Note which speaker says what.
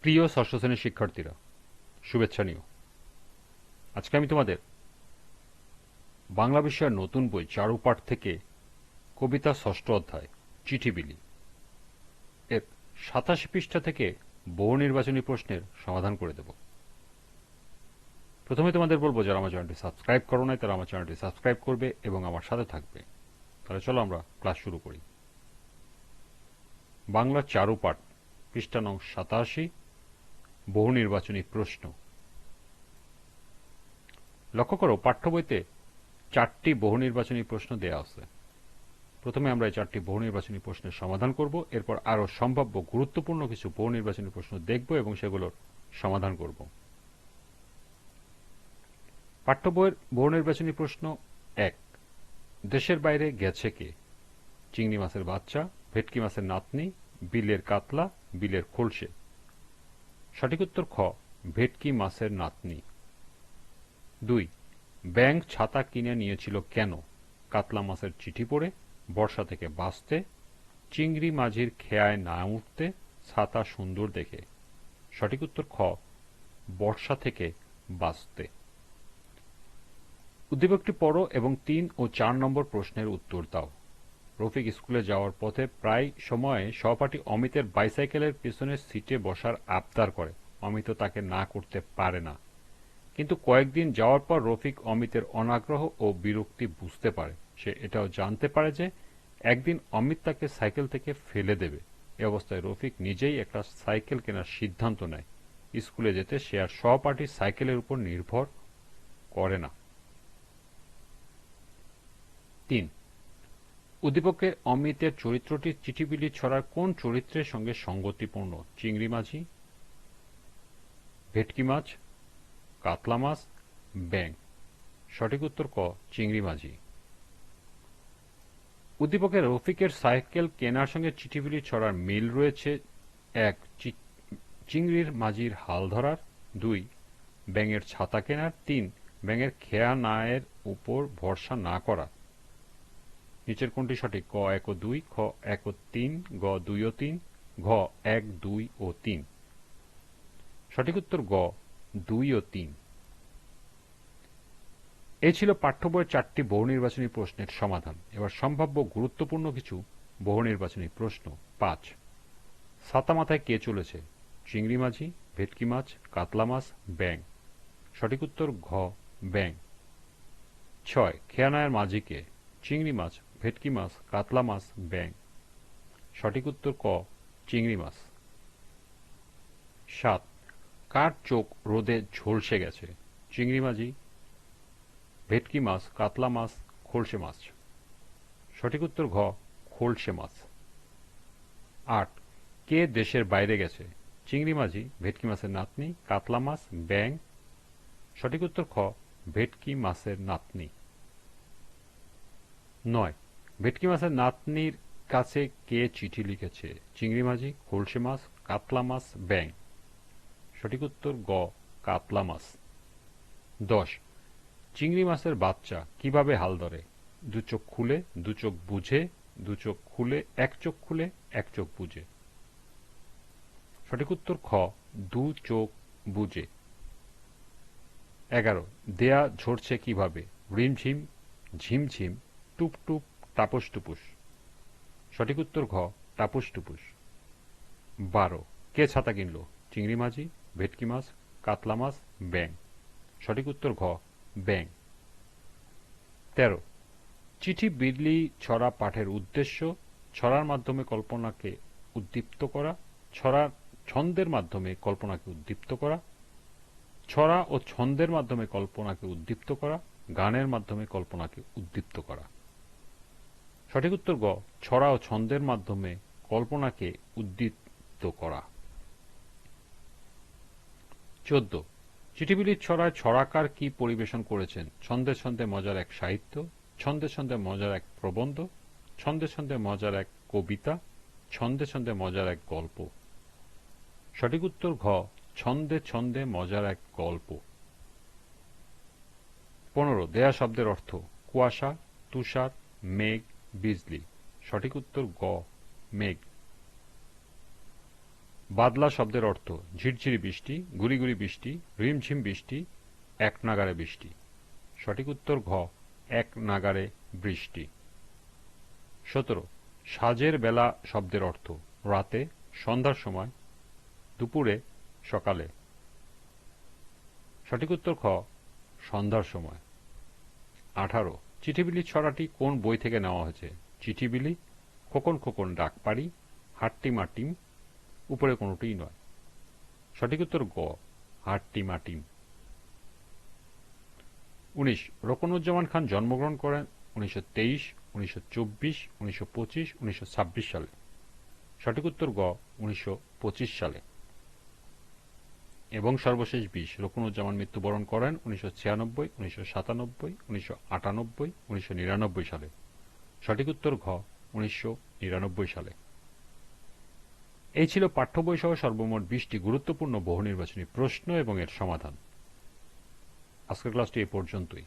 Speaker 1: প্রিয় ষষ্ঠ শ্রেণীর শিক্ষার্থীরা, শুভেচ্ছা নিও। আজকে আমি তোমাদের বাংলা বিষয়ের নতুন বই চারুপাঠ থেকে কবিতা ষষ্ঠ অধ্যায় চিঠি বিলি এর ৮৭ পৃষ্ঠা থেকে বহু নির্বাচনী প্রশ্নের সমাধান করে দেব। প্রথমে তোমাদের বলবো, যারা আমার চ্যানেলটি সাবস্ক্রাইব করো নাই তারা আমার চ্যানেলটি সাবস্ক্রাইব করবে এবং আমার সাথে থাকবে। তাহলে চলো আমরা ক্লাস শুরু করি। বাংলা চারুপাঠ পৃষ্ঠা নং ৮৭, বহু নির্বাচনী প্রশ্ন। লক্ষ্য করো, পাঠ্য বইতে 4টি বহু নির্বাচনী প্রশ্ন দেয়া আছে। প্রথমে আমরা এই 4টি বহু নির্বাচনী প্রশ্নের সমাধান করব, এরপর আরও সম্ভাব্য গুরুত্বপূর্ণ কিছু বহু নির্বাচনী প্রশ্ন দেখব এবং সেগুলোর সমাধান করব। পাঠ্য বইয়ের বহু নির্বাচনী প্রশ্ন 1। দেশের বাইরে গেছে কে? চিংড়ি মাছের বাচ্চা, ভেটকি মাছের নাতনি, বিলের কাতলা, বিলের খোলসে। সঠিক উত্তর খ, ভেটকি মাছের নাতনি। 2। ব্যাঙ ছাতা কিনে নিয়েছিল কেন? কাতলা মাছের চিঠি পড়ে, বর্ষা থেকে বাঁচতে, চিংড়ি মাঝির খেয়ায় না উঠতে, ছাতা সুন্দর দেখে। সঠিক উত্তর খ, বর্ষা থেকে বাঁচতে। উদ্দীপকটি পড়ো এবং 3 ও 4 নম্বর প্রশ্নের উত্তর দাও। রফিক স্কুলে যাওয়ার পথে প্রায় সময়ে সহপাঠী অমিতের বাইসাইকেলের পিছনের সিটে বসার আবদার করে। অমিত তাকে না করতে পারে না, কিন্তু কয়েকদিন যাওয়ার পর রফিক অমিতের অনাগ্রহ ও বিরক্তি বুঝতে পারে। সে এটাও জানতে পারে যে একদিন অমিত তাকে সাইকেল থেকে ফেলে দেবে। এ অবস্থায় রফিক নিজেই একটা সাইকেল কেনার সিদ্ধান্ত নেয়। স্কুলে যেতে সে আর সহপাঠীর সাইকেলের উপর নির্ভর করে না। 3। উদ্দীপকে অমিতের চরিত্রটি চিঠিবিলি ছড়ার কোন চরিত্রের সঙ্গে সঙ্গতিপূর্ণ? চিংড়ি মাঝি, ভেটকি মাছ, কাতলা মাছ, ব্যাঙ। সঠিক উত্তর ক, চিংড়ি মাঝি। উদ্দীপকে রফিকের সাইকেল কেনার সঙ্গে চিঠিবিলি ছড়ার মিল রয়েছে। 1. চিংড়ির মাঝির হাল ধরার। 2. ব্যাঙের ছাতা কেনার। 3. ব্যাঙের খেয়া নায়ের উপর ভরসা না করা। নিচের কোনটি সঠিক? ক 1 ও 2, খ 1 ও 3, গ 2 ও 3, ঘ 1, 2 ও 3। সঠিক উত্তর গ 2 ও 3। এই ছিল পাঠ্য বইয়ের 4টি বহু নির্বাচনী প্রশ্নের সমাধান। এবার সম্ভাব্য গুরুত্বপূর্ণ কিছু বহু নির্বাচনী প্রশ্ন। 5। ছাতা মাথায় কে চলেছে? চিংড়ি মাঝি, ভেটকি মাছ, কাতলা মাছ, ব্যাঙ। সঠিক উত্তর ঘ, ব্যাঙ। 6। খেয়া নায়ের মাঝি কে? চিংড়ি মাছ, ভেটকি মাছ, কাতলা মাছ, ব্যাঙ। সঠিক উত্তর ক, চিংড়ি মাছ। 7। কার চোখ রোদে ঝলসে গেছে? চিংড়ি মাঝি, ভেটকি মাছ, কাতলা মাছ, খোলসে মাছ। সঠিক উত্তর ঘ, খোলসে মাছ। 8। কে দেশের বাইরে গেছে? চিংড়ি মাঝি, ভেটকি মাছের নাতনি, কাতলা মাছ, ব্যাঙ। সঠিক উত্তর খ, ভেটকি মাছের নাতনি। 9। ভেটকি মাছের নাতনির কাছে কে চিঠি লিখেছে? চিংড়ি মাঝি, খোলসে মাছ, কাতলা মাছ, ব্যাঙ। সঠিক উত্তর গ, কাতলা মাছ। 10। চিংড়ি মাছের বাচ্চা কিভাবে হাল ধরে? দু চোখ খুলে, দু চোখ বুঝে, দু চোখ খুলে, এক চোখ খুলে, এক চোখ বুঝে। সঠিক উত্তর খ, দু চোখ বুঝে। 11। দেয়া ঝরছে কিভাবে? রিমঝিম, ঝিমঝিম, টুপটুপ, টাপস টুপুস। সঠিক উত্তর ঘ, টাপুস টুপুস। 12। কে ছাতা কিনল? চিংড়ি মাঝি, ভেটকি মাছ, কাতলা মাছ, ব্যাঙ। সঠিক উত্তর ঘ, ব্যাঙ। 13। চিঠি বিলি ছড়া পাঠের উদ্দেশ্য ছড়ার মাধ্যমে কল্পনাকে উদ্দীপ্ত করা, ছড়ার ছন্দের মাধ্যমে কল্পনাকে উদ্দীপ্ত করা, ছড়া ও ছন্দের মাধ্যমে কল্পনাকে উদ্দীপ্ত করা, গানের মাধ্যমে কল্পনাকে উদ্দীপ্ত করা। সঠিক উত্তর গ, ছড়া ও ছন্দের মাধ্যমে কল্পনাকে উদ্দীপ্ত করা। 14। চিঠিবিলির ছড়ায় ছড়াকার কি পরিবেশন করেছেন? ছন্দে ছন্দে মজার এক সাহিত্য, ছন্দে ছন্দে মজার এক প্রবন্ধ, ছন্দে ছন্দে মজার এক কবিতা, ছন্দে ছন্দে মজার এক গল্প। সঠিক উত্তর ঘ, ছন্দে ছন্দে মজার এক গল্প। 15। দেয়া শব্দের অর্থ? কুয়াশা, তুষার, মেঘ, বিজলি। সঠিক উত্তর গ, মেঘ। বাদলা শব্দের অর্থ ঝিরঝিরি বৃষ্টি, গুড়ি গুড়ি বৃষ্টি, রিমঝিম বৃষ্টি, এক নাগাড়ে বৃষ্টি। সঠিক উত্তর ঘ, এক নাগাড়ে বৃষ্টি। 17 সাঁঝের বেলা শব্দের অর্থ রাতে, সন্ধ্যার সময়, দুপুরে, সকালে। সঠিক উত্তর খ, সন্ধ্যার সময়। 18 চিঠিবিলি ছড়াটি কোন বই থেকে নেওয়া হয়েছে? চিঠিবিলি, খোকন খোকন ডাকপাড়ি, হাট্টিমাটিম, উপরে কোনোটিই নয়। সঠিক উত্তর গ, হাট্টিমাটিম। 19 রোকনুজ্জামান খান জন্মগ্রহণ করেন 1923, 1924, 1925, 1926 সালে। সঠিক উত্তর গ, 1925 সালে। এবং সর্বশেষ 20 রোকনুজ্জামান মৃত্যুবরণ করেন 1996, 1997, 1998, 1999 সালে। সঠিক উত্তর ঘ, 1999 সালে। এই ছিল পাঠ্য বই সহ সর্বমোট 20টি গুরুত্বপূর্ণ বহুনির্বাচনী প্রশ্ন এবং এর সমাধান। আজকের ক্লাসটি এ পর্যন্তই।